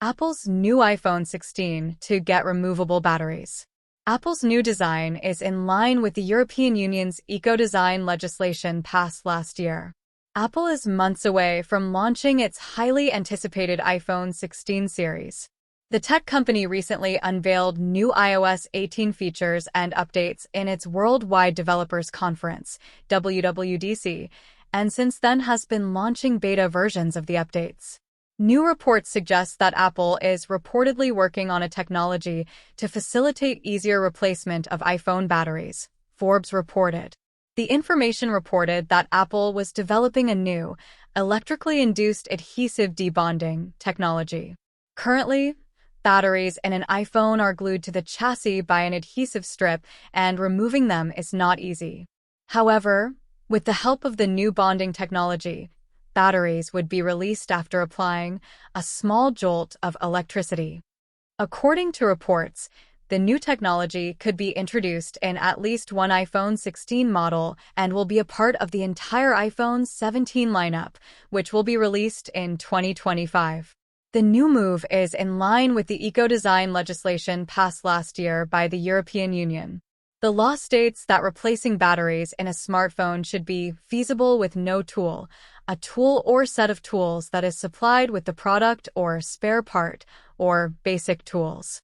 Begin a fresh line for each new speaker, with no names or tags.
Apple's new iPhone 16 to get removable batteries. Apple's new design is in line with the European Union's eco-design legislation passed last year. Apple is months away from launching its highly anticipated iPhone 16 series. The tech company recently unveiled new iOS 18 features and updates in its Worldwide Developers Conference, WWDC, and since then has been launching beta versions of the updates. New reports suggest that Apple is reportedly working on a technology to facilitate easier replacement of iPhone batteries, Forbes reported. The information reported that Apple was developing a new, electrically induced adhesive debonding technology. Currently, batteries in an iPhone are glued to the chassis by an adhesive strip, and removing them is not easy. However, with the help of the new bonding technology, batteries would be released after applying a small jolt of electricity. According to reports, the new technology could be introduced in at least one iPhone 16 model and will be a part of the entire iPhone 17 lineup, which will be released in 2025. The new move is in line with the eco-design legislation passed last year by the European Union. The law states that replacing batteries in a smartphone should be feasible with no tool, a tool or set of tools that is supplied with the product or spare part, or basic tools.